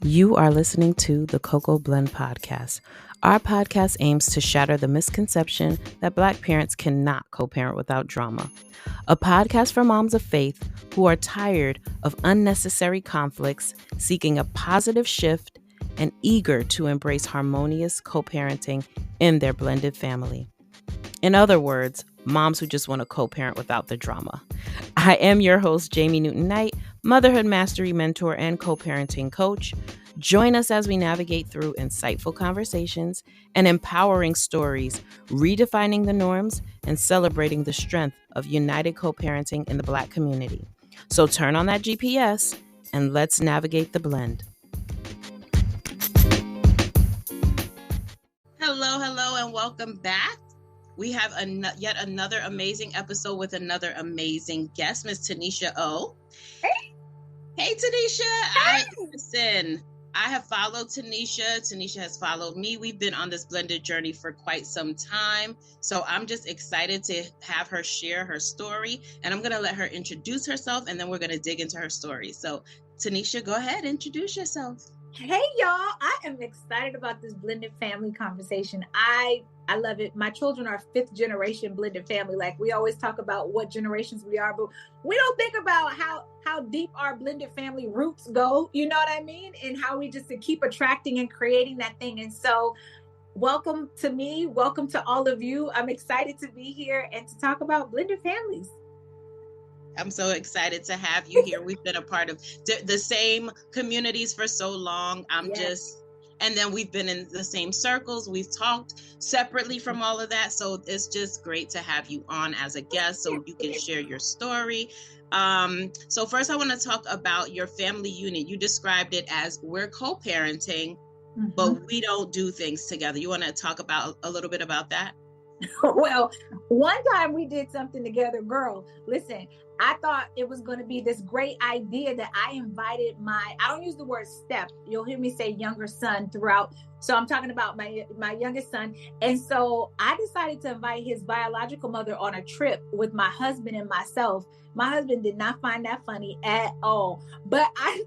You are listening to the Cocoa Blend Podcast. Our podcast aims to shatter the misconception that Black parents cannot co-parent without drama. A podcast for moms of faith who are tired of unnecessary conflicts, seeking a positive shift, and eager to embrace harmonious co-parenting in their blended family. In other words, moms who just want to co-parent without the drama. I am your host, Jamie Newton-Knight, motherhood mastery mentor and co-parenting coach. Join us as we navigate through insightful conversations and empowering stories, redefining the norms and celebrating the strength of united co-parenting in the Black community. So turn on that GPS and let's navigate the blend. Hello, and welcome back. We have yet another amazing episode with another amazing guest, Miss Tuniscia O. Hey, Tuniscia. I have followed Tuniscia. Tuniscia has followed me. We've been on this blended journey for quite some time. So I'm just excited to have her share her story. And I'm going to let her introduce herself, and then we're going to dig into her story. So Tuniscia, go ahead, introduce yourself. Hey, y'all. I am excited about this blended family conversation. I love it. My children are 5th generation blended family. Like, we always talk about what generations we are, but we don't think about how deep our blended family roots go. You know what I mean? And how we just keep attracting and creating that thing. And so welcome to me. Welcome to all of you. I'm excited to be here and to talk about blended families. I'm so excited to have you here. We've been a part of the same communities for so long. And then we've been in the same circles. We've talked separately from all of that. So it's just great to have you on as a guest so you can share your story. So first I want to talk about your family unit. You described it as we're co-parenting, but we don't do things together. You want to talk about a little bit about that? Well, one time we did something together, girl. Listen, I thought it was going to be this great idea that I invited I don't use the word step. You'll hear me say younger son throughout. So I'm talking about my youngest son. And so I decided to invite his biological mother on a trip with my husband and myself. My husband did not find that funny at all. But I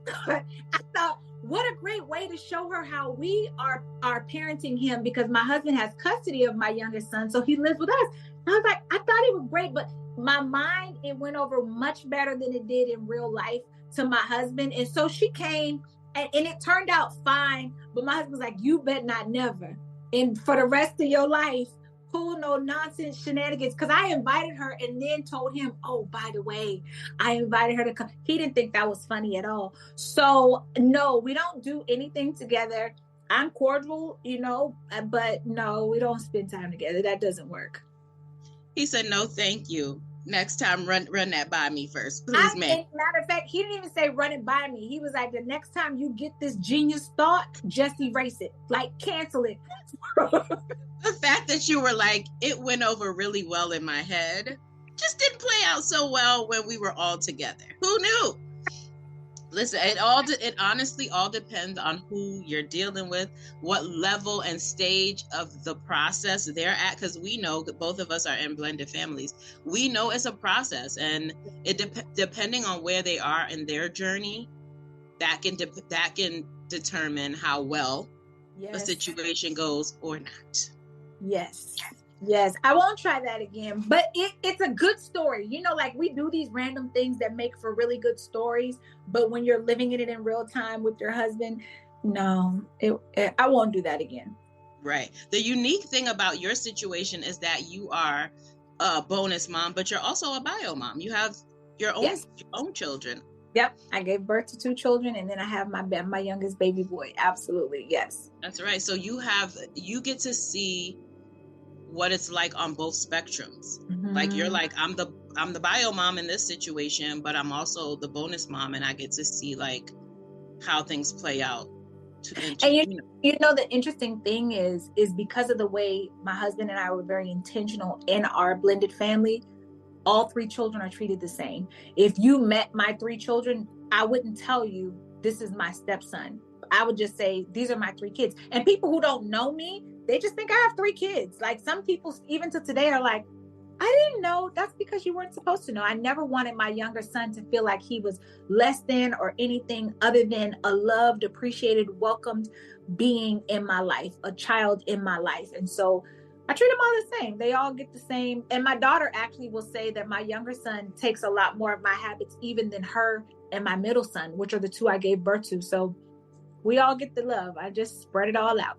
thought, what a great way to show her how we are parenting him, because my husband has custody of my youngest son. So he lives with us. I was like, I thought it was great, but my mind, it went over much better than it did in real life to my husband. And so she came and it turned out fine. But my husband's like, you bet not never. And for the rest of your life, pull no nonsense shenanigans. Because I invited her and then told him, oh, by the way, I invited her to come. He didn't think that was funny at all. So no, we don't do anything together. I'm cordial, but no, we don't spend time together. That doesn't work. He said, no, thank you. Next time, run that by me first, please, ma'am. Matter of fact, he didn't even say run it by me. He was like, the next time you get this genius thought, just erase it. Like, cancel it. The fact that you were like, it went over really well in my head, just didn't play out so well when we were all together. Who knew? Listen, it honestly all depends on who you're dealing with, what level and stage of the process they're at, because we know that both of us are in blended families. We know it's a process, and it depending on where they are in their journey, that can determine how well the situation goes or not. Yes, I won't try that again, but it's a good story. Like, we do these random things that make for really good stories, but when you're living in it in real time with your husband, no, I won't do that again. Right. The unique thing about your situation is that you are a bonus mom, but you're also a bio mom. You have your own children. Yep. I gave birth to 2 children, and then I have my youngest baby boy. Absolutely. Yes. That's right. So you get to see what it's like on both spectrums. Like, you're like, I'm the bio mom in this situation, but I'm also the bonus mom, and I get to see like how things play out. And the interesting thing is because of the way my husband and I were very intentional in our blended family, all 3 children are treated the same. If you met my 3 children, I wouldn't tell you this is my stepson. I would just say, these are my 3 kids. And people who don't know me, they just think I have 3 kids. Like, some people, even to today, are like, I didn't know. That's because you weren't supposed to know. I never wanted my younger son to feel like he was less than or anything other than a loved, appreciated, welcomed being in my life, a child in my life. And so I treat them all the same. They all get the same. And my daughter actually will say that my younger son takes a lot more of my habits even than her and my middle son, which are the two I gave birth to. So we all get the love. I just spread it all out.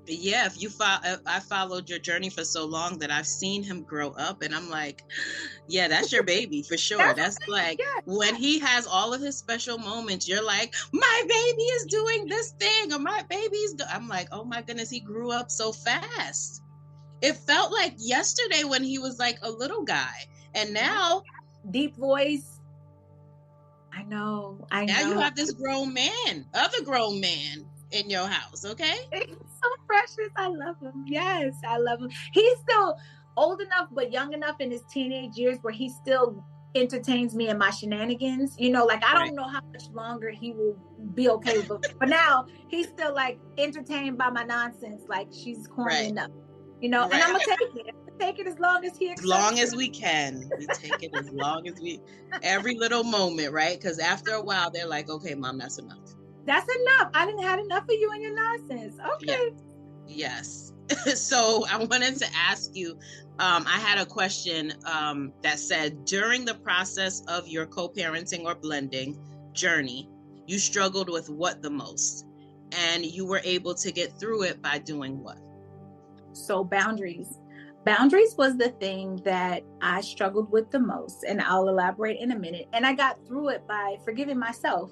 Yeah, I followed your journey for so long that I've seen him grow up, and I'm like, yeah, that's your baby for sure. That's like, yeah. When he has all of his special moments, you're like, my baby is doing this thing, or my I'm like, oh my goodness, he grew up so fast. It felt like yesterday when he was like a little guy, and now deep voice. I know. Now you have this other grown man in your house, okay? He's so precious. I love him. Yes, I love him. He's still old enough but young enough in his teenage years where he still entertains me in my shenanigans. You know, like I don't know how much longer he will be okay with it. But now he's still like entertained by my nonsense. Like she's corny enough. You know, and I'm gonna take it. Take it as long as he accepts. As long as we can. We take it as long as every little moment, right? Because after a while they're like, okay, Mom, that's enough. That's enough. I didn't have enough of you and your nonsense. Okay. Yeah. Yes. So I wanted to ask you, I had a question that said, during the process of your co-parenting or blending journey, you struggled with what the most? And you were able to get through it by doing what? So boundaries. Boundaries was the thing that I struggled with the most, and I'll elaborate in a minute. And I got through it by forgiving myself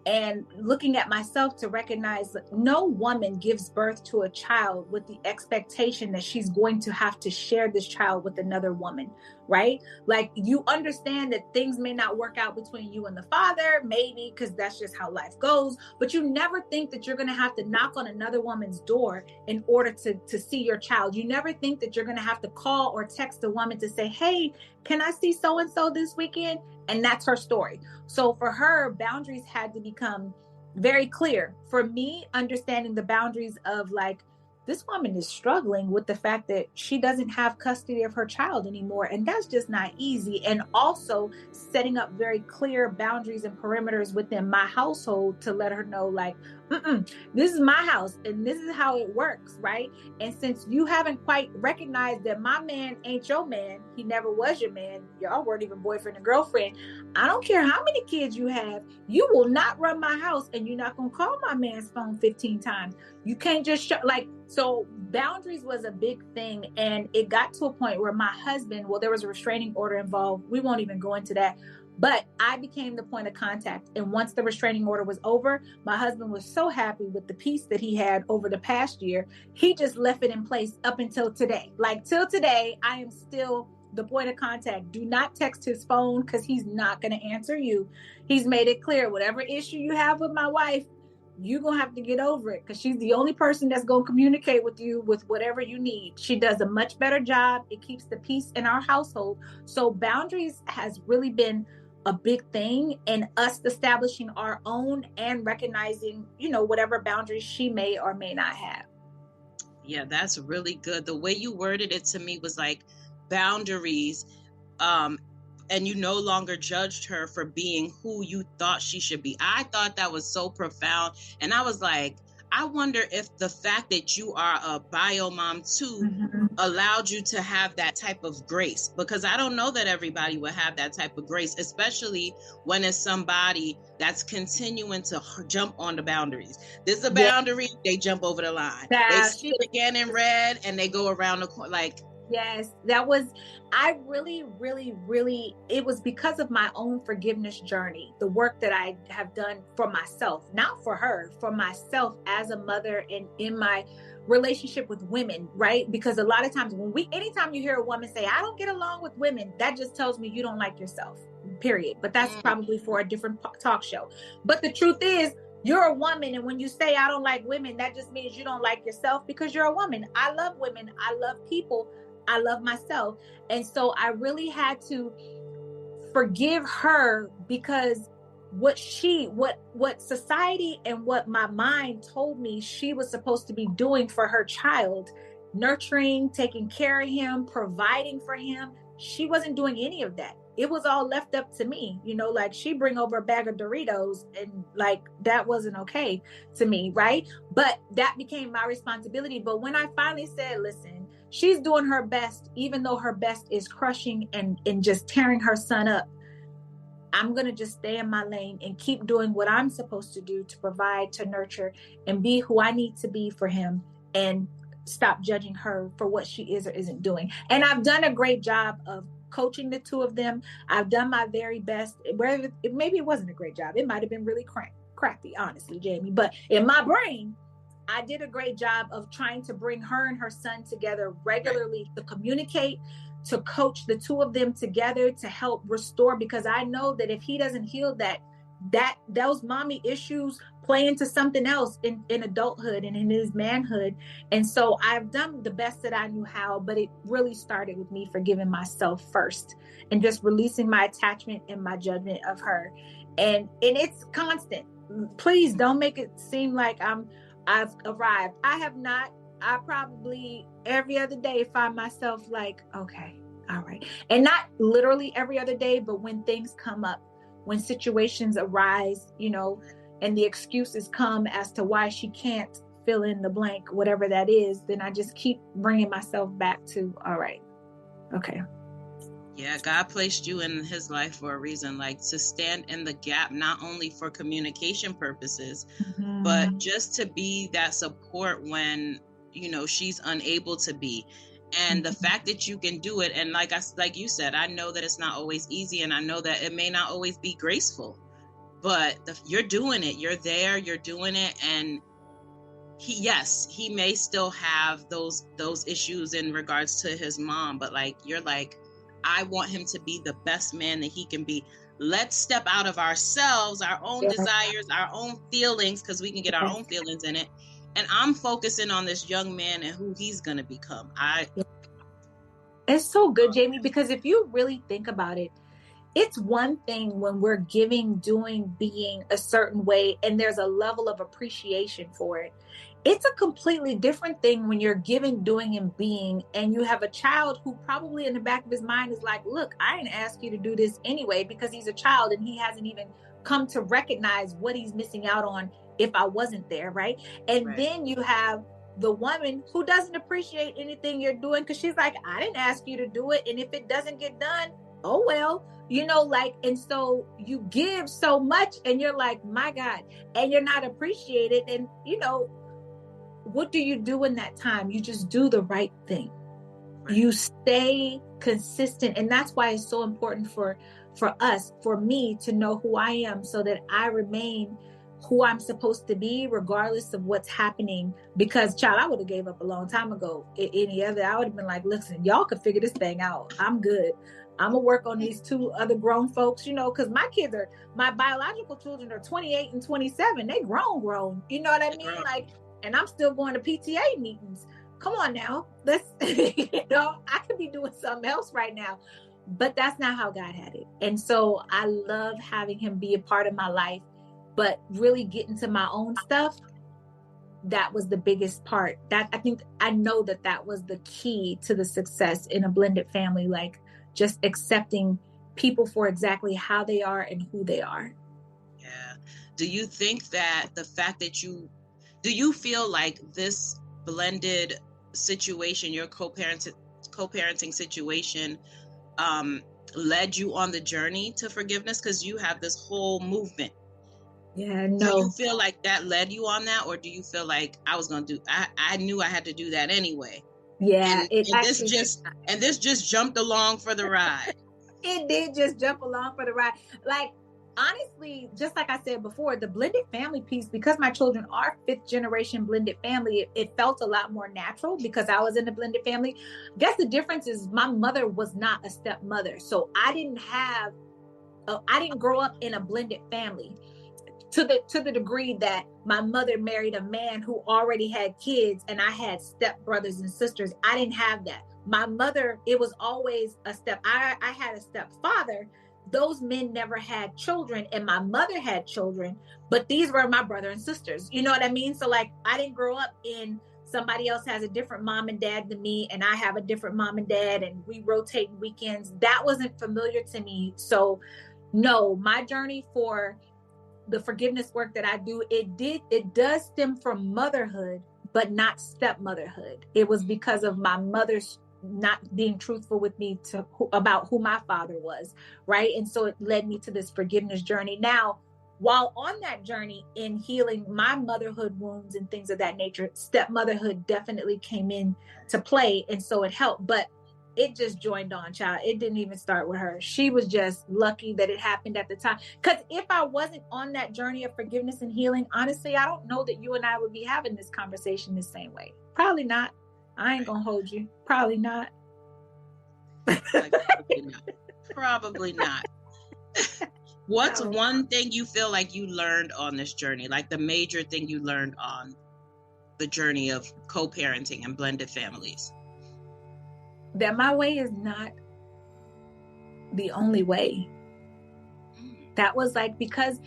and looking at myself to recognize that no woman gives birth to a child with the expectation that she's going to have to share this child with another woman, right? Like you understand that things may not work out between you and the father, maybe because that's just how life goes, but you never think that you're going to have to knock on another woman's door in order to see your child. You never think that you're going to have to call or text a woman to say, hey, can I see so-and-so this weekend? And that's her story. So for her, boundaries had to become very clear. For me, understanding the boundaries of like, this woman is struggling with the fact that she doesn't have custody of her child anymore. And that's just not easy. And also setting up very clear boundaries and perimeters within my household to let her know like, this is my house and this is how it works, right? And since you haven't quite recognized that my man ain't your man, he never was your man, y'all weren't even boyfriend and girlfriend, I don't care how many kids you have, you will not run my house and you're not going to call my man's phone 15 times. You can't just so boundaries was a big thing. And it got to a point where my husband, well, there was a restraining order involved. We won't even go into that. But I became the point of contact. And once the restraining order was over, my husband was so happy with the peace that he had over the past year. He just left it in place up until today. Like till today, I am still the point of contact. Do not text his phone because he's not going to answer you. He's made it clear, whatever issue you have with my wife, you're going to have to get over it because she's the only person that's going to communicate with you with whatever you need. She does a much better job. It keeps the peace in our household. So boundaries has really been a big thing, and us establishing our own and recognizing, whatever boundaries she may or may not have. Yeah, that's really good. The way you worded it to me was like boundaries, and you no longer judged her for being who you thought she should be. I thought that was so profound. And I was like, I wonder if the fact that you are a bio mom too allowed you to have that type of grace, because I don't know that everybody would have that type of grace, especially when it's somebody that's continuing to jump on the boundaries. This is a boundary, they jump over the line. They see it again in red and they go around the corner. Like, yes, I really, it was because of my own forgiveness journey, the work that I have done for myself, not for her, for myself as a mother and in my relationship with women, right? Because a lot of times anytime you hear a woman say, I don't get along with women, that just tells me you don't like yourself, period. But that's probably for a different talk show. But the truth is, you're a woman, and when you say I don't like women, that just means you don't like yourself because you're a woman. I love women. I love people. I love myself. And so I really had to forgive her because what society and what my mind told me she was supposed to be doing for her child, nurturing, taking care of him, providing for him, she wasn't doing any of that. It was all left up to me, like she bring over a bag of Doritos and like that wasn't okay to me, right? But that became my responsibility. But when I finally said, listen, she's doing her best, even though her best is crushing and just tearing her son up, I'm going to just stay in my lane and keep doing what I'm supposed to do to provide, to nurture, and be who I need to be for him, and stop judging her for what she is or isn't doing. And I've done a great job of coaching the two of them. I've done my very best. Maybe it wasn't a great job. It might have been really crappy, honestly, Jamie. But in my brain, I did a great job of trying to bring her and her son together regularly to communicate, to coach the two of them together to help restore, because I know that if he doesn't heal that those mommy issues play into something else in adulthood and in his manhood. And so I've done the best that I knew how, but it really started with me forgiving myself first and just releasing my attachment and my judgment of her. And it's constant. Please don't make it seem like I've arrived. I have not. I probably every other day find myself like, okay, all right. And not literally every other day, but when things come up, when situations arise, and the excuses come as to why she can't fill in the blank, whatever that is, then I just keep bringing myself back to, all right, okay. Yeah, God placed you in his life for a reason, like to stand in the gap, not only for communication purposes, but just to be that support when, she's unable to be. And the fact that you can do it. And like you said, I know that it's not always easy, and I know that it may not always be graceful, but you're doing it. You're there, you're doing it. And he may still have those issues in regards to his mom, but you're like, I want him to be the best man that he can be. Let's step out of ourselves, our own desires, our own feelings, because we can get our own feelings in it. And I'm focusing on this young man and who he's going to become. It's so good, Jamie, because if you really think about it, it's one thing when we're giving, doing, being a certain way, and there's a level of appreciation for it. It's a completely different thing when you're giving, doing, and being, and you have a child who probably in the back of his mind is like, look, I didn't ask you to do this anyway, because he's a child and he hasn't even come to recognize what he's missing out on if I wasn't there, right? And then you have the woman who doesn't appreciate anything you're doing because she's like, I didn't ask you to do it. And if it doesn't get done, oh, well, and so you give so much and you're like, my God, and you're not appreciated. And, what do you do in that time? You just do the right thing. Right. You stay consistent. And that's why it's so important for me to know who I am so that I remain who I'm supposed to be, regardless of what's happening. Because, child, I would have gave up a long time ago. I would have been like, listen, y'all could figure this thing out. I'm good. I'm going to work on these two other grown folks, because my biological children are 28 and 27. They grown. You know what I mean? And I'm still going to PTA meetings. Come on now. Let's, I could be doing something else right now. But that's not how God had it. And so I love having him be a part of my life. But really getting to my own stuff, that was the biggest part. I know that was the key to the success in a blended family, just accepting people for exactly how they are and who they are. Yeah. Do you think that the fact that do you feel like this blended situation, your co-parenting situation, led you on the journey to forgiveness? Because you have this whole movement. Yeah, no. Do you feel like that led you on that, or do you feel like I knew I had to do that anyway? Yeah, this just jumped along for the ride. It did just jump along for the ride. Honestly, just like I said before, the blended family piece, because my children are 5th generation blended family, it felt a lot more natural because I was in a blended family. I guess the difference is my mother was not a stepmother. So I didn't grow up in a blended family to the degree that my mother married a man who already had kids and I had step brothers and sisters. I didn't have that. My mother, it was always I had a stepfather. Those men never had children, and my mother had children, but these were my brother and sisters. You know what I mean? So I didn't grow up in somebody else has a different mom and dad than me, and I have a different mom and dad, and we rotate weekends. That wasn't familiar to me. So no, my journey for the forgiveness work that I do, it does stem from motherhood, but not stepmotherhood. It was because of my mother's not being truthful with me about who my father was, right? And so it led me to this forgiveness journey. Now, while on that journey in healing my motherhood wounds and things of that nature, stepmotherhood definitely came in to play. And so it helped, but it just joined on, child. It didn't even start with her. She was just lucky that it happened at the time. Because if I wasn't on that journey of forgiveness and healing, honestly, I don't know that you and I would be having this conversation the same way. Probably not. I ain't gonna hold you. Probably not. Probably not. What's one thing you feel like you learned on this journey? Like the major thing you learned on the journey of co-parenting and blended families? That my way is not the only way. That was like, because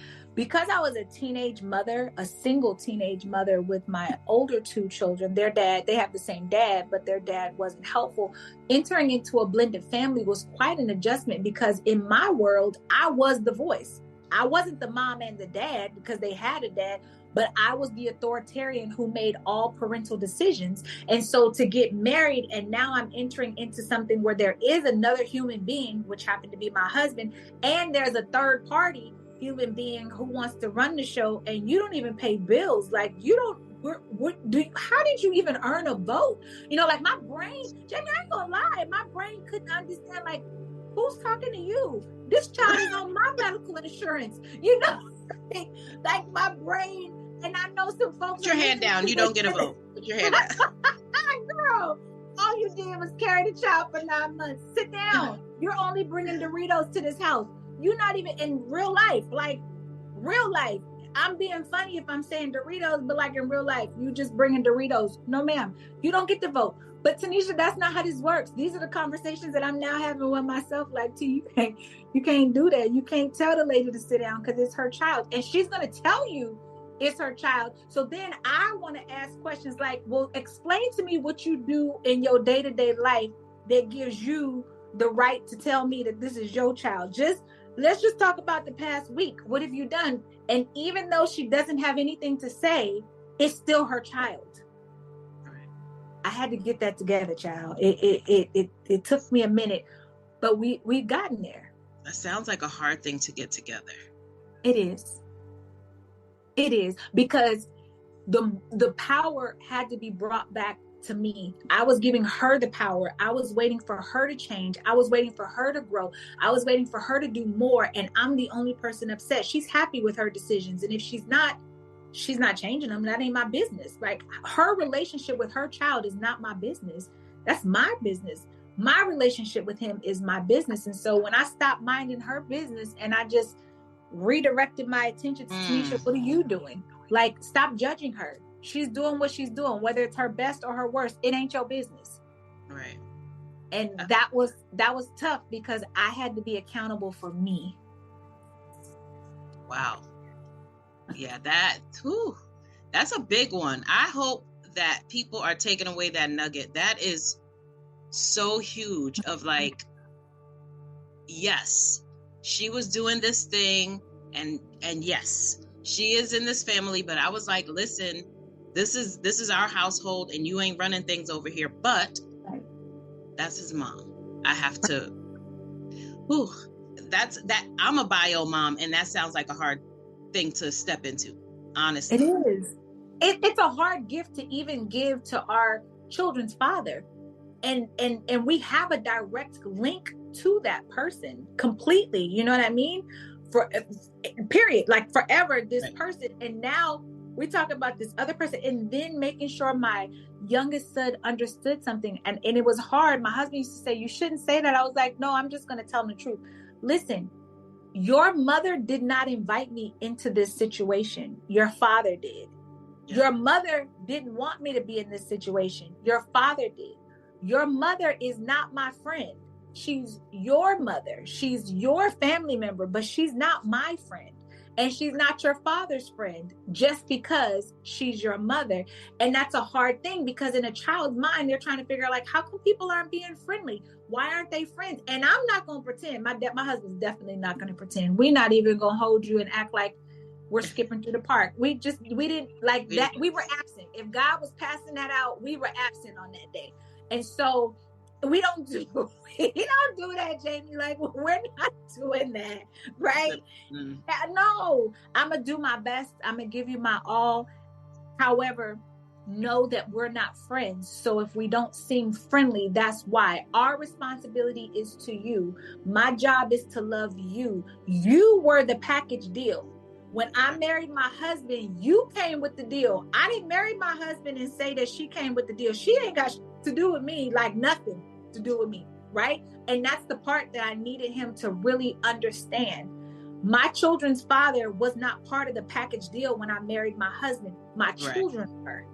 I was a teenage mother, a single teenage mother with my older two children, their dad, they have the same dad, but their dad wasn't helpful. Entering into a blended family was quite an adjustment, because in my world, I was the voice. I wasn't the mom and the dad because they had a dad, but I was the authoritarian who made all parental decisions. And so to get married, and now I'm entering into something where there is another human being, which happened to be my husband, and there's a third party human being who wants to run the show, and you don't even pay bills. Like, you don't, how did you even earn a vote? You know, like my brain, Jamie, I ain't gonna lie, my brain couldn't understand, like, who's talking to you? This child is on my medical insurance, you know? Like my brain, and I know some folks. Put your hand down. You don't get a vote. Put your hand down. Girl, all you did was carry the child for 9 months. Sit down. You're only bringing Doritos to this house. You're not even in real life. Like real life. I'm being funny if I'm saying Doritos, but like in real life, you just bringing Doritos. No, ma'am. You don't get to vote. But Tuniscia, that's not how this works. These are the conversations that I'm now having with myself. Like, T, you can't do that. You can't tell the lady to sit down because it's her child. And she's going to tell you it's her child. So then I want to ask questions like, well, explain to me what you do in your day-to-day life that gives you the right to tell me that this is your child. Let's just talk about the past week. What have you done? And even though she doesn't have anything to say, it's still her child. I had to get that together, child. It took me a minute, but we've gotten there. That sounds like a hard thing to get together. It is. It is, because the power had to be brought back to me. I was giving her the power. I was waiting for her to change. I was waiting for her to grow. I was waiting for her to do more. And I'm the only person upset. She's happy with her decisions. And if she's not changing them. That ain't my business. Like, her relationship with her child is not my business. That's my business. My relationship with him is my business. And so when I stopped minding her business and I just redirected my attention to Tuniscia, what are you doing? Like, stop judging her. She's doing what she's doing, whether it's her best or her worst. It ain't your business. Right. And that was tough, because I had to be accountable for me. Wow. Yeah, that's a big one. I hope that people are taking away that nugget. That is so huge, of like, yes, she was doing this thing, and yes, she is in this family, but I was like, listen, this is our household, and you ain't running things over here, but that's his mom. I have to, I'm a bio mom, and that sounds like a hard thing to step into, honestly. It is. It's a hard gift to even give to our children's father, and we have a direct link to that person completely. You know what I mean? For period, like forever, this person, and now we talk about this other person, and then making sure my youngest son understood something, and it was hard. My husband used to say, "You shouldn't say that." I was like, "No, I'm just going to tell him the truth. Listen, your mother did not invite me into this situation. Your father did. Your mother didn't want me to be in this situation. Your father did. Your mother is not my friend. She's your mother. She's your family member, but she's not my friend. and she's not your father's friend just because she's your mother. And that's a hard thing, because in a child's mind, they're trying to figure out, like, how come people aren't being friendly? Why aren't they friends? And I'm not going to pretend. My husband's definitely not going to pretend. We're not even going to hold you and act like we're skipping through the park. We didn't like that. We were absent. If God was passing that out, we were absent on that day. And so we don't do that, Jamie. Like, we're not doing that, right? No, I'm gonna do my best. I'm gonna give you my all. However, know that we're not friends. So if we don't seem friendly, that's why. Our responsibility is to you. My job is to love you. You were the package deal. When I married my husband, you came with the deal. I didn't marry my husband and say that she came with the deal. She ain't got to do with me, like nothing to do with me, right? And that's the part that I needed him to really understand. My children's father was not part of the package deal when I married my husband. My children were.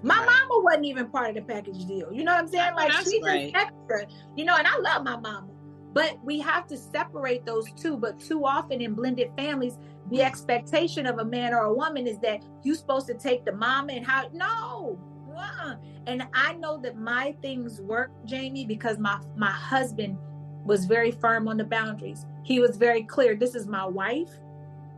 My mama wasn't even part of the package deal. You know what I'm saying? Like, she's just extra, and I love my mama. But we have to separate those two. But too often in blended families, the expectation of a man or a woman is that you're supposed to take the mama and how, no. And I know that my things work, Jamie, because my husband was very firm on the boundaries. He was very clear. This is my wife,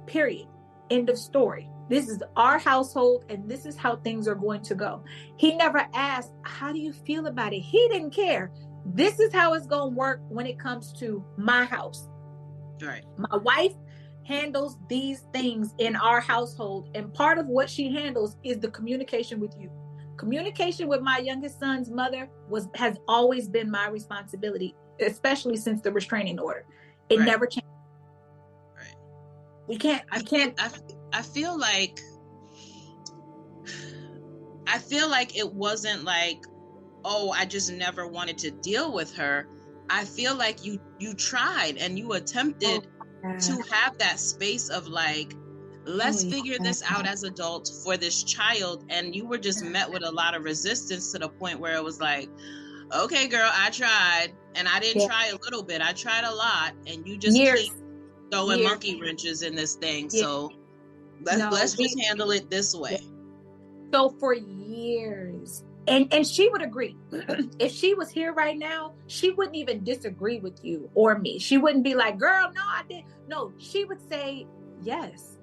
period. End of story. This is our household, and this is how things are going to go. He never asked, how do you feel about it? He didn't care. This is how it's going to work when it comes to my house. Right. My wife handles these things in our household, and part of what she handles is the communication with you. Communication with my youngest son's mother has always been my responsibility, especially since the restraining order. It never changed. Right. We can't. I feel like it wasn't like, oh, I just never wanted to deal with her. I feel like you tried and you attempted to have that space of like, let's figure this out as adults for this child. And you were just met with a lot of resistance to the point where it was like, okay, girl, I tried. And I didn't try a little bit. I tried a lot. And you just keep throwing monkey wrenches in this thing. So let's just handle it this way. So for years, and she would agree. If she was here right now, she wouldn't even disagree with you or me. She wouldn't be like, girl, no, I didn't. No, she would say yes.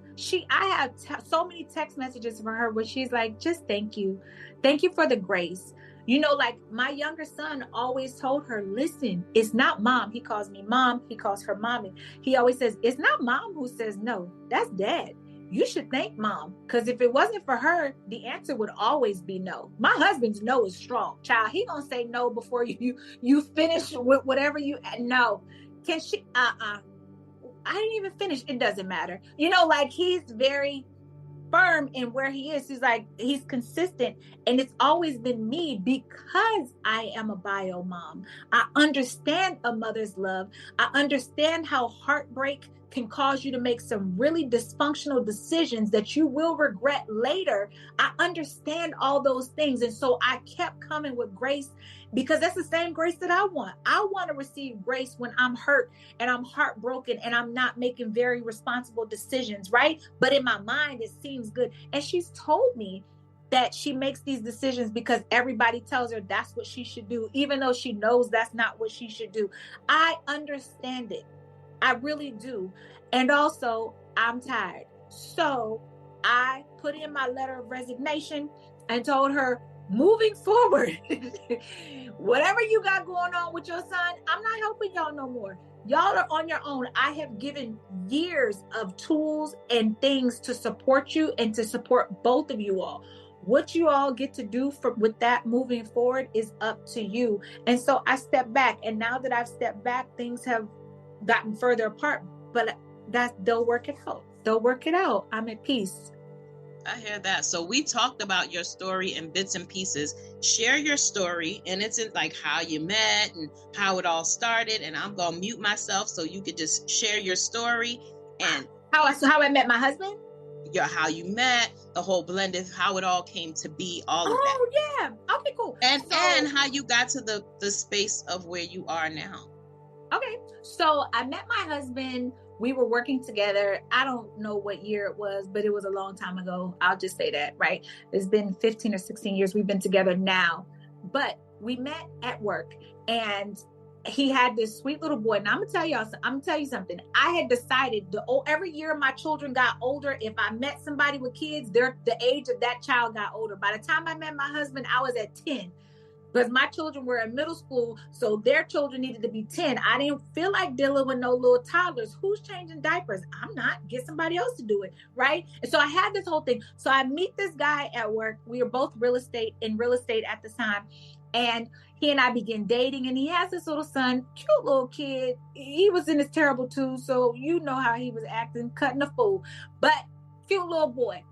I have so many text messages from her where she's like, just thank you. Thank you for the grace. Like my younger son always told her, listen, it's not mom. He calls me mom. He calls her mommy. He always says, it's not mom who says no. That's dad. You should thank mom. Because if it wasn't for her, the answer would always be no. My husband's no is strong. Child, he gonna say no before you finish with whatever no. Can she, I didn't even finish. It doesn't matter. Like he's very firm in where he is. He's consistent. And it's always been me because I am a bio mom. I understand a mother's love. I understand how heartbreak can cause you to make some really dysfunctional decisions that you will regret later. I understand all those things. And so I kept coming with grace because that's the same grace that I want. I want to receive grace when I'm hurt and I'm heartbroken and I'm not making very responsible decisions, right? But in my mind, it seems good. And she's told me that she makes these decisions because everybody tells her that's what she should do, even though she knows that's not what she should do. I understand it. I really do. And also, I'm tired. So I put in my letter of resignation and told her, moving forward, whatever you got going on with your son, I'm not helping y'all no more. Y'all are on your own. I have given years of tools and things to support you and to support both of you all. What you all get to do with that moving forward is up to you. And so I stepped back. And now that I've stepped back, things have gotten further apart. But they'll work it out. They'll work it out. I'm at peace. I hear that. So we talked about your story in bits and pieces. Share your story, and it's in like how you met and how it all started. And I'm gonna mute myself so you could just share your story and how I met my husband. How you met, the whole blend of how it all came to be, all of that. Oh yeah, okay, cool. And how you got to the space of where you are now. Okay. So I met my husband. We were working together. I don't know what year it was, but it was a long time ago. I'll just say that, right? It's been 15 or 16 years we've been together now. But we met at work, and he had this sweet little boy. And I'm gonna tell you something. I had decided every year my children got older, if I met somebody with kids, the age of that child got older. By the time I met my husband, I was at 10. Because my children were in middle school, so their children needed to be 10. I didn't feel like dealing with no little toddlers. Who's changing diapers? I'm not. Get somebody else to do it, right? And so I had this whole thing. So I meet this guy at work. We were both in real estate at the time. And he and I began dating, and he has this little son, cute little kid. He was in his terrible too, so you know how he was acting, cutting a fool. But cute little boy.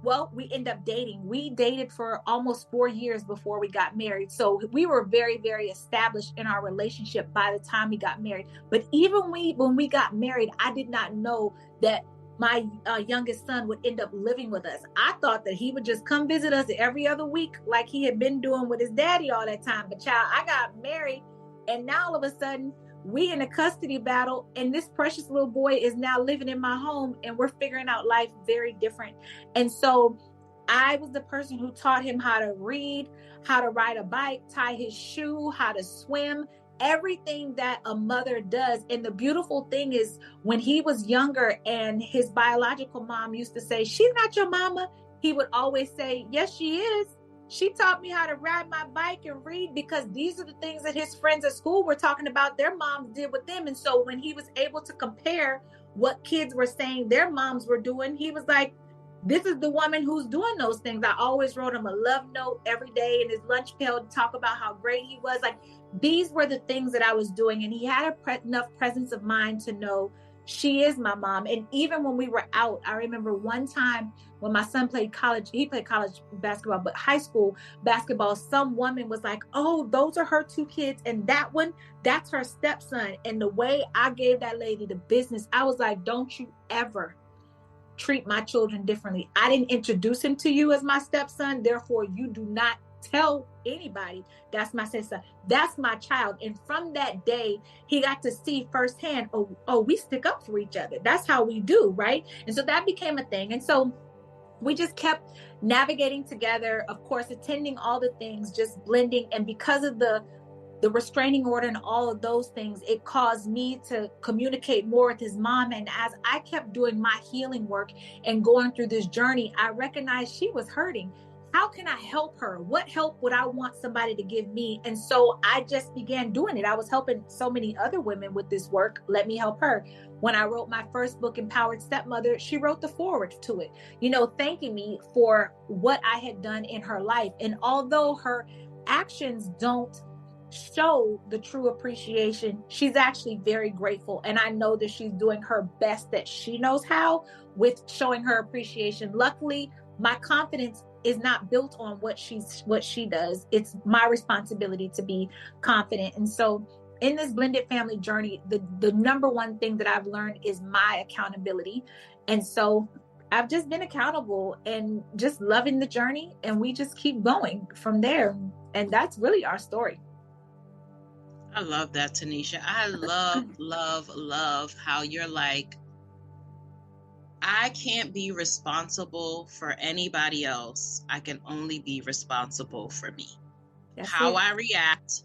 Well, we end up dating. We dated for almost 4 years before we got married. So we were very, very established in our relationship by the time we got married. But even when we got married, I did not know that my youngest son would end up living with us. I thought that he would just come visit us every other week like he had been doing with his daddy all that time. But child, I got married, and now all of a sudden, we in a custody battle, and this precious little boy is now living in my home, and we're figuring out life very different. And so I was the person who taught him how to read, how to ride a bike, tie his shoe, how to swim, everything that a mother does. And the beautiful thing is, when he was younger and his biological mom used to say, "She's not your mama," he would always say, "Yes, she is. She taught me how to ride my bike and read, because these are the things that his friends at school were talking about their moms did with them." And so when he was able to compare what kids were saying their moms were doing, he was like, "This is the woman who's doing those things." I always wrote him a love note every day in his lunch pail to talk about how great he was. Like, these were the things that I was doing. And he had enough presence of mind to know she is my mom. And even when we were out, I remember one time when my son played college, he played college basketball, but high school basketball, some woman was like, "Oh, those are her 2 kids. And that one, that's her stepson." And the way I gave that lady the business, I was like, "Don't you ever treat my children differently. I didn't introduce him to you as my stepson. Therefore, you do not tell anybody that's my stepson. That's my child." And from that day, he got to see firsthand, oh, we stick up for each other. That's how we do, right? And so that became a thing. And so we just kept navigating together, of course, attending all the things, just blending. And because of the restraining order and all of those things, it caused me to communicate more with his mom. And as I kept doing my healing work and going through this journey, I recognized she was hurting. How can I help her? What help would I want somebody to give me? And so I just began doing it. I was helping so many other women with this work. Let me help her. When I wrote my first book, Empowered Stepmother, she wrote the foreword to it, thanking me for what I had done in her life. And although her actions don't show the true appreciation, she's actually very grateful. And I know that she's doing her best that she knows how with showing her appreciation. Luckily, my confidence is not built on what she does. It's my responsibility to be confident. And so in this blended family journey, the number one thing that I've learned is my accountability. And so I've just been accountable and just loving the journey, and we just keep going from there. And that's really our story. I love that, Tuniscia. I love how you're like, I can't be responsible for anybody else. I can only be responsible for me. That's how I react,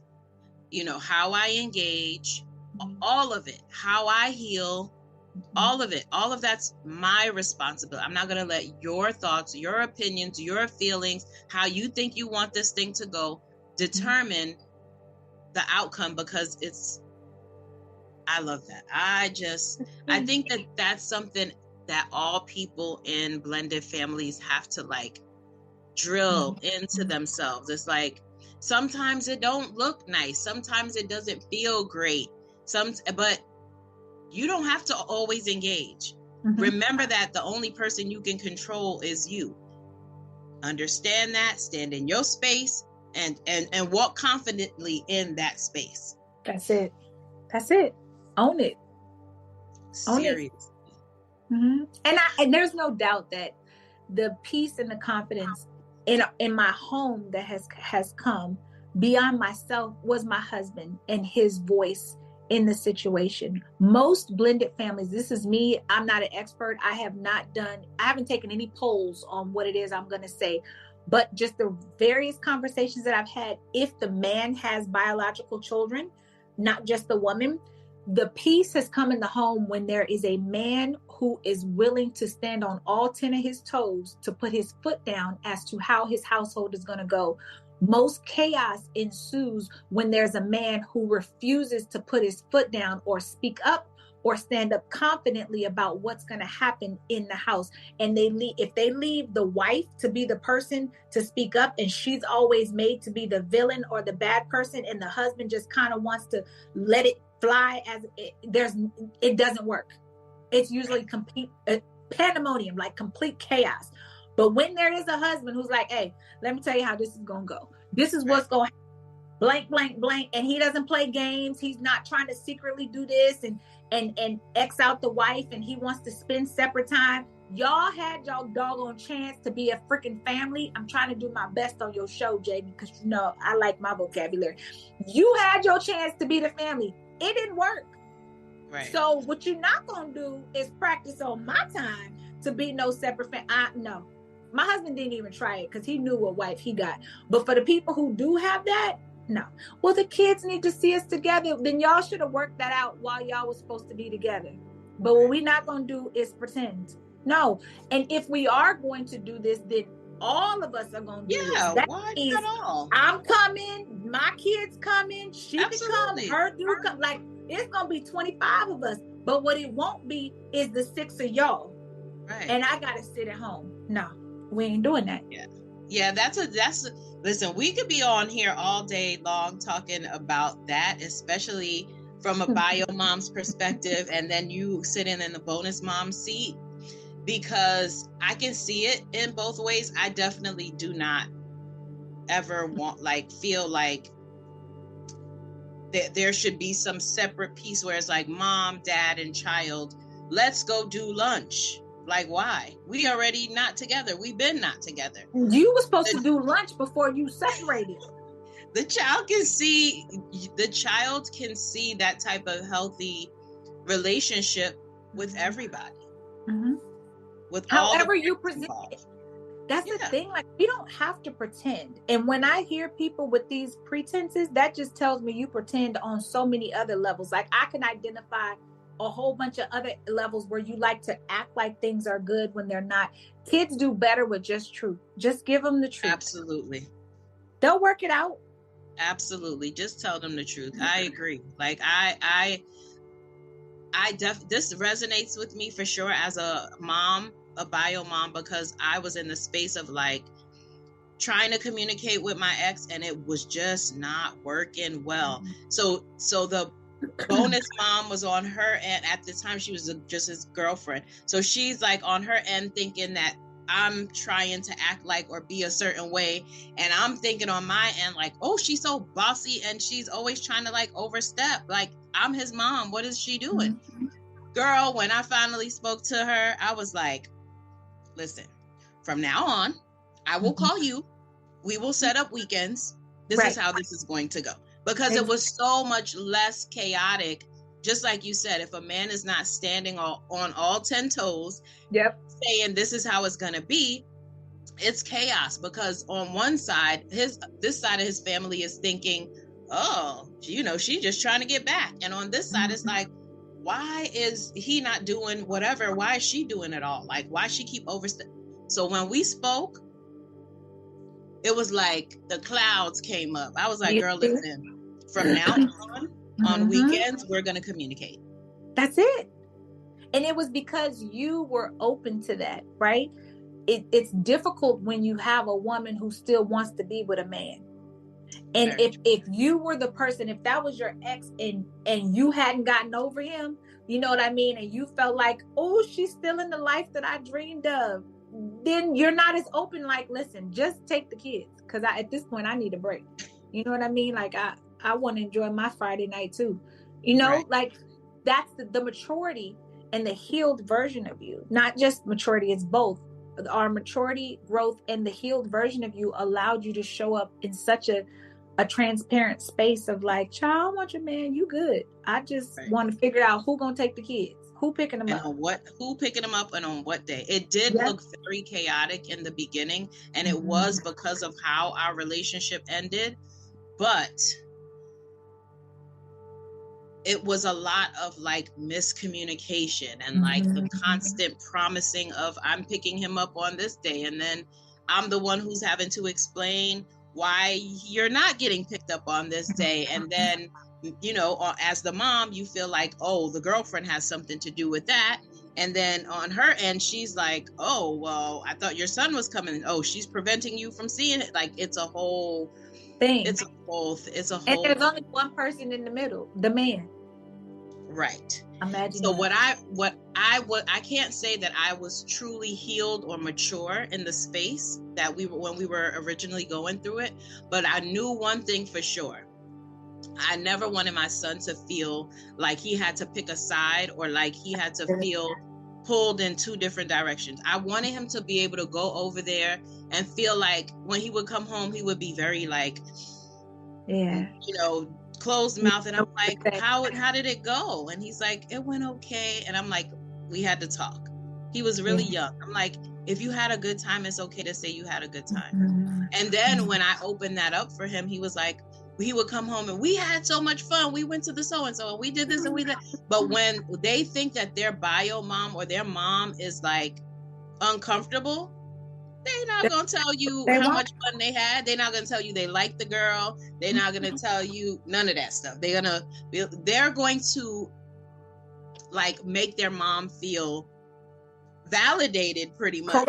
how I engage, all of it, how I heal, all of it, all of that's my responsibility. I'm not going to let your thoughts, your opinions, your feelings, how you think you want this thing to go determine the outcome, because I love that. I think that that's something that all people in blended families have to drill into themselves. It's like, sometimes it don't look nice. Sometimes it doesn't feel great. But you don't have to always engage. Remember that the only person you can control is you. Understand that, stand in your space, and walk confidently in that space. That's it. Own it. Seriously. And there's no doubt that the peace and the confidence in my home that has come beyond myself was my husband and his voice in the situation. Most blended families, this is me, I'm not an expert. I haven't taken any polls on what it is I'm going to say, but just the various conversations that I've had, if the man has biological children, not just the woman, the peace has come in the home when there is a man who is willing to stand on all 10 of his toes to put his foot down as to how his household is going to go. Most chaos ensues when there's a man who refuses to put his foot down or speak up or stand up confidently about what's going to happen in the house. And if they leave the wife to be the person to speak up, and she's always made to be the villain or the bad person, and the husband just kind of wants to let it fly it doesn't work. It's usually complete pandemonium, like complete chaos. But when there is a husband who's like, hey, let me tell you how this is going to go. This is what's going to happen. Blank, blank, blank. And he doesn't play games. He's not trying to secretly do this and X out the wife, and he wants to spend separate time. Y'all had y'all doggone chance to be a freaking family. I'm trying to do my best on your show, Jamie, because you know I like my vocabulary. You had your chance to be the family. It didn't work. Right. So what you're not going to do is practice on my time to be no separate family. No. My husband didn't even try it because he knew what wife he got. But for the people who do have that, no. Well, the kids need to see us together. Then y'all should have worked that out while y'all was supposed to be together. But what we're not going to do is pretend. No. And if we are going to do this, then all of us are going to do this. That why means not all? I'm coming, my kids coming, she can come, her do come. Like, it's going to be 25 of us. But what it won't be is the 6 of y'all. Right. And I got to sit at home. No, we ain't doing that. Yeah, listen, we could be on here all day long talking about that, especially from a bio mom's perspective, and then you sitting in the bonus mom seat, because I can see it in both ways. I definitely do not ever feel like there should be some separate piece where it's like mom, dad, and child, let's go do lunch. Like, why? We already not together. We've been not together. You were supposed to do lunch before you separated. The child can see that type of healthy relationship with everybody. Mm-hmm. With however you present it. That's the thing. Like, we don't have to pretend. And when I hear people with these pretenses, that just tells me you pretend on so many other levels. Like, I can identify a whole bunch of other levels where you like to act like things are good when they're not. Kids do better with just truth. Just give them the truth. Absolutely. They'll work it out. Absolutely. Just tell them the truth. I agree. Like, this resonates with me for sure as a mom, a bio mom, because I was in the space of like trying to communicate with my ex, and it was just not working well. So the bonus mom was on her end. At the time, she was just his girlfriend. So she's like on her end thinking that I'm trying to act like or be a certain way. And I'm thinking on my end, like, oh, she's so bossy and she's always trying to like overstep. Like, I'm his mom. What is she doing? Mm-hmm. Girl, when I finally spoke to her, I was like, listen, from now on, I will call you. We will set up weekends. This is how this is going to go. Because it was so much less chaotic. Just like you said, if a man is not standing on all 10 toes, saying this is how it's going to be, it's chaos. Because on one side, this side of his family is thinking, oh, she's just trying to get back. And on this side, it's like, why is he not doing whatever? Why is she doing it all? Like, why she keep overstepping? So when we spoke, it was like the clouds came up. I was like, girl, listen, from now on weekends, we're going to communicate. That's it. And it was because you were open to that, right? It's difficult when you have a woman who still wants to be with a man. And if you were the person, if that was your ex and you hadn't gotten over him, you know what I mean? And you felt like, oh, she's still in the life that I dreamed of. Then you're not as open, like, listen, just take the kids. Because at this point, I need a break. You know what I mean? Like, I want to enjoy my Friday night too. Like, that's the maturity and the healed version of you. Not just maturity, it's both. Our maturity, growth, and the healed version of you allowed you to show up in such a a transparent space of like, child, I don't want your man, you good. I just want to figure out who gonna take the kids, who picking them up, who picking them up, and on what day. It did look very chaotic in the beginning, and it was because of how our relationship ended, but it was a lot of like miscommunication and like the constant promising of I'm picking him up on this day, and then I'm the one who's having to explain why you're not getting picked up on this day. And then, you know, as the mom, you feel like, oh, the girlfriend has something to do with that. And then on her end, she's like, oh, well, I thought your son was coming. Oh, she's preventing you from seeing it. Like, it's a whole thing. It's a whole. And there's only one person in the middle, the man. Right. Imagine. So I can't say that I was truly healed or mature in the space that we were when we were originally going through it, but I knew one thing for sure. I never wanted my son to feel like he had to pick a side or like he had to feel pulled in two different directions. I wanted him to be able to go over there and feel like when he would come home, he would be very like, you know, closed mouth. And I'm like, how did it go? And he's like, it went okay. And I'm like, we had to talk. He was really young. I'm like, if you had a good time, it's okay to say you had a good time. And then when I opened that up for him, he was like, he would come home and we had so much fun. We went to the so-and-so and we did this and we did. But when they think that their bio mom or their mom is like uncomfortable, they're not going to tell you how much fun they had. They're not going to tell you they like the girl. They're not going to tell you none of that stuff. They're going to like make their mom feel validated pretty much.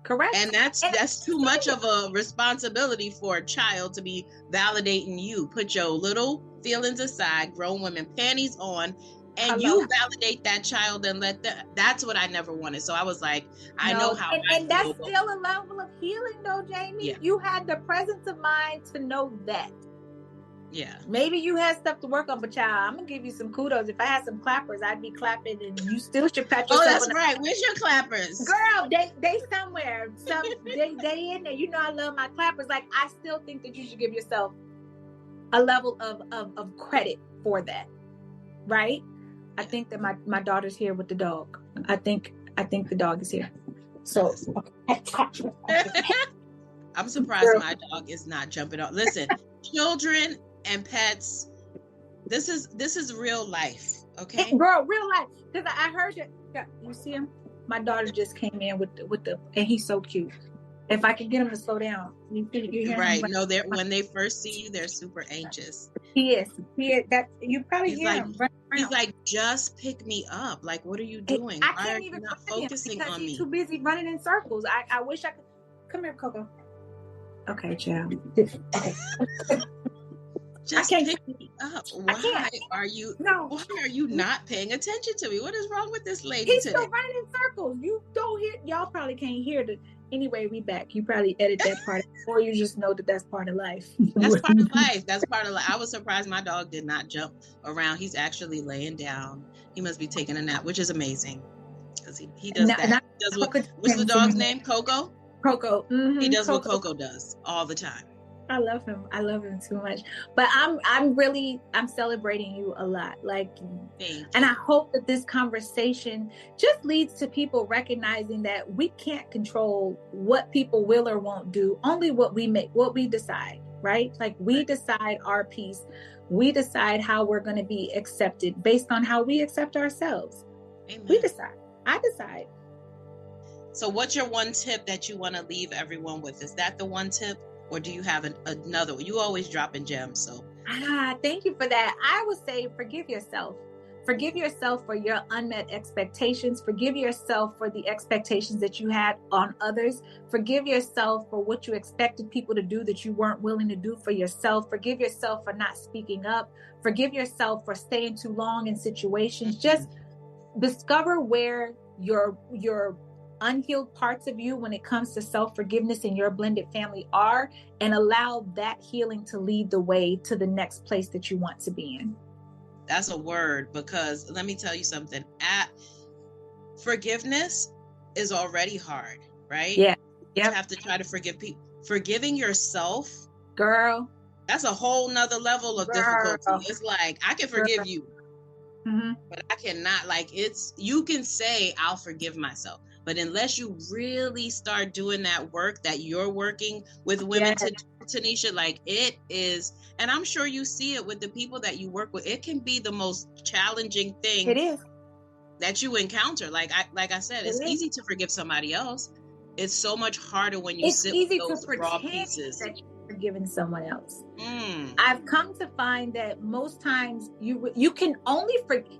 Correct. And that's too much of a responsibility for a child to be validating you. Put your little feelings aside, grown women panties on, and you validate that child and that's what I never wanted. So I was like, I know how and that's still a level of healing though, Jamie. You had the presence of mind to know that. Yeah. Maybe you had stuff to work on, but child, I'm gonna give you some kudos. If I had some clappers, I'd be clapping, and you still should pat yourself. Oh, that's right. Where's your clappers? Girl, they somewhere. They in there. You know I love my clappers. Like, I still think that you should give yourself a level of credit for that. Right? I think that my daughter's here with the dog. I think the dog is here. So I'm surprised my dog is not jumping off. Listen, children and pets, this is real life, okay? Girl, real life. Because I heard that. You see him? My daughter just came in with the, and he's so cute. If I could get him to slow down, you hear right? Him? No, when they first see you, they're super anxious. He is. That you probably hear him. He's like, just pick me up. Like, what are you doing? I can't even not focusing on me. He's too busy running in circles. I wish I could. Come here, Coco. Okay, child. Okay. Just pick me up. Why are you not paying attention to me? What is wrong with this lady He's today? still running in circles. You don't hear. Y'all probably can't hear the. Anyway, we back. You probably edit that part, or you just know that's part of life. That's part of life. That's part of life. I was surprised my dog did not jump around. He's actually laying down. He must be taking a nap, which is amazing because he does that. What's the dog's name? Coco. Coco. Mm-hmm. He does what Coco does all the time. I love him. I love him too much. But I'm celebrating you a lot. Like, and I hope that this conversation just leads to people recognizing that we can't control what people will or won't do. Only what we decide, right? Like, we decide our piece. We decide how we're going to be accepted based on how we accept ourselves. Amen. We decide. I decide. So what's your one tip that you want to leave everyone with? Is that the one tip? Or do you have another one? You always dropping gems, so. Thank you for that. I would say forgive yourself. Forgive yourself for your unmet expectations. Forgive yourself for the expectations that you had on others. Forgive yourself for what you expected people to do that you weren't willing to do for yourself. Forgive yourself for not speaking up. Forgive yourself for staying too long in situations. Just discover where your unhealed parts of you when it comes to self-forgiveness in your blended family are, and allow that healing to lead the way to the next place that you want to be in. That's a word, because let me tell you something. Forgiveness is already hard, right? Yeah. You have to try to forgive people. Forgiving yourself, girl, That's a whole nother level of difficulty. It's like, I can forgive you, but I cannot, like, you can say, I'll forgive myself. But unless you really start doing that work that you're working with women to Tuniscia, like, it is, and I'm sure you see it with the people that you work with, it can be the most challenging thing It is. that you encounter. Like I said, it's easy to forgive somebody else. It's so much harder when you sit with those raw pieces. That you're forgiving someone else. I've come to find that most times you can only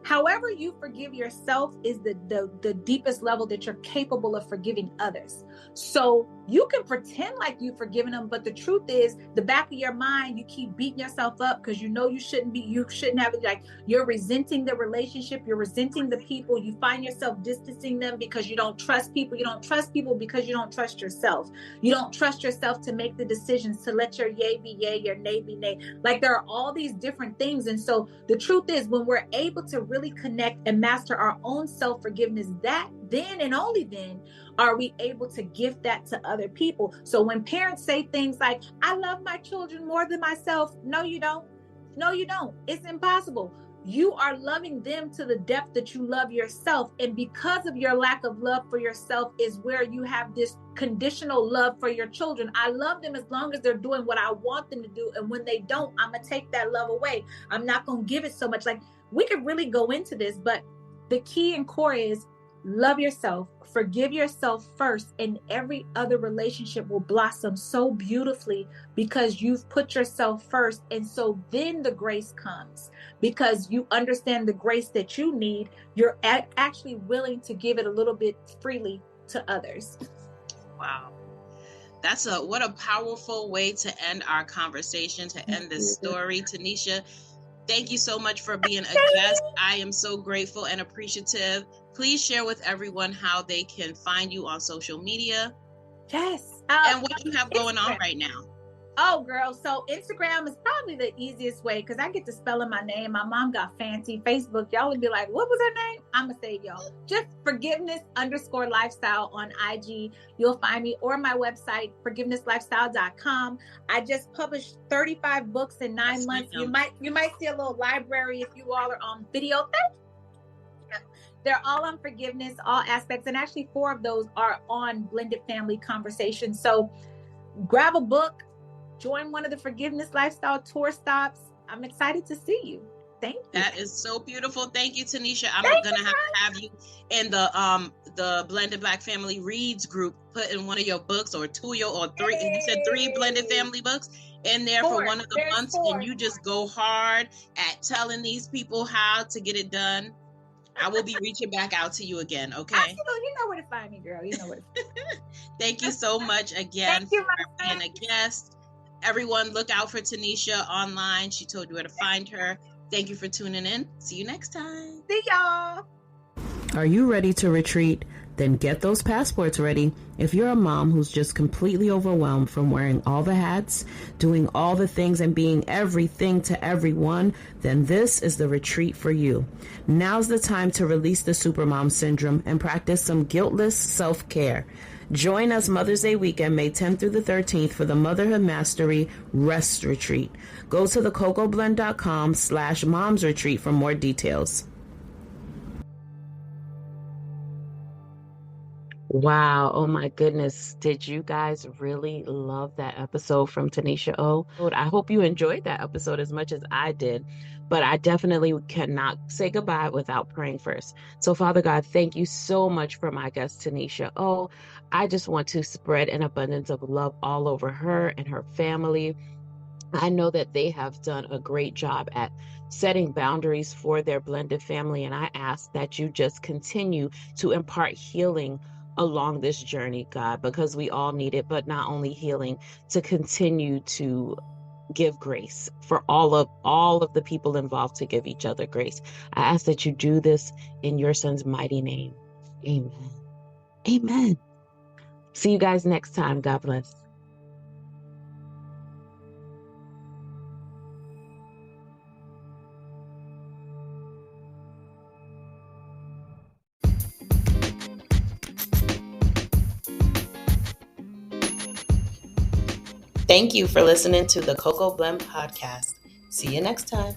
however you forgive yourself is the deepest level that you're capable of forgiving others. So you can pretend like you've forgiven them, but the truth is, the back of your mind, you keep beating yourself up because you know you shouldn't have it. Like, you're resenting the relationship, you're resenting the people, you find yourself distancing them because you don't trust people. You don't trust people because you don't trust yourself. You don't trust yourself to make the decisions, to let your yay be yay, your nay be nay. Like, there are all these different things. And so the truth is, when we're able to really connect and master our own self-forgiveness, that then and only then are we able to gift that to other people. So when parents say things like, I love my children more than myself, no, you don't. No, you don't. It's impossible. You are loving them to the depth that you love yourself. And because of your lack of love for yourself is where you have this conditional love for your children. I love them as long as they're doing what I want them to do. And when they don't, I'm going to take that love away. I'm not going to give it so much. Like, we could really go into this, but the key and core is love yourself, forgive yourself first, and every other relationship will blossom so beautifully because you've put yourself first. And so then the grace comes because you understand the grace that you need. You're actually willing to give it a little bit freely to others. Wow. What a powerful way to end our conversation, to end this story. Tuniscia, thank you so much for being a guest. I am so grateful and appreciative. Please share with everyone how they can find you on social media. Yes. And what you have going on right now. Oh, girl. So Instagram is probably the easiest way because I get to spelling my name. My mom got fancy. Facebook, y'all would be like, what was her name? I'm going to say, y'all, just forgiveness_lifestyle on IG. You'll find me, or my website, forgivenesslifestyle.com. I just published 35 books in 9 months. You might see a little library if you all are on video. Thank you. They're all on forgiveness, all aspects. And actually 4 of those are on blended family conversations. So grab a book, join one of the Forgiveness Lifestyle tour stops. I'm excited to see you. Thank you. That is so beautiful. Thank you, Tuniscia. I'm going to have you in the Blended Black Family Reads group, put in one of your books or 2 or 3. Hey. You said 3 blended family books in there 4, for one of the months. 4. And you just go hard at telling these people how to get it done. I will be reaching back out to you again, okay? Absolutely. You know where to find me, girl. You know where to find me. Thank you so much again for being a guest. Everyone, look out for Tuniscia online. She told you where to find her. Thank you for tuning in. See you next time. See y'all. Are you ready to retreat? Then get those passports ready. If you're a mom who's just completely overwhelmed from wearing all the hats, doing all the things, and being everything to everyone, then this is the retreat for you. Now's the time to release the supermom syndrome and practice some guiltless self-care. Join us Mother's Day weekend, May 10th through the 13th, for the Motherhood Mastery Rest Retreat. Go to thecocoblend.com/momsretreat for more details. Wow. Oh my goodness. Did you guys really love that episode from Tuniscia O? I hope you enjoyed that episode as much as I did, but I definitely cannot say goodbye without praying first. So Father God, thank you so much for my guest, Tuniscia O. I just want to spread an abundance of love all over her and her family. I know that they have done a great job at setting boundaries for their blended family, and I ask that you just continue to impart healing along this journey, God, because we all need it, but not only healing, to continue to give grace for all of the people involved, to give each other grace. I ask that you do this in your son's mighty name. Amen. Amen. See you guys next time. God bless. Thank you for listening to the Cocoa Blend Podcast. See you next time.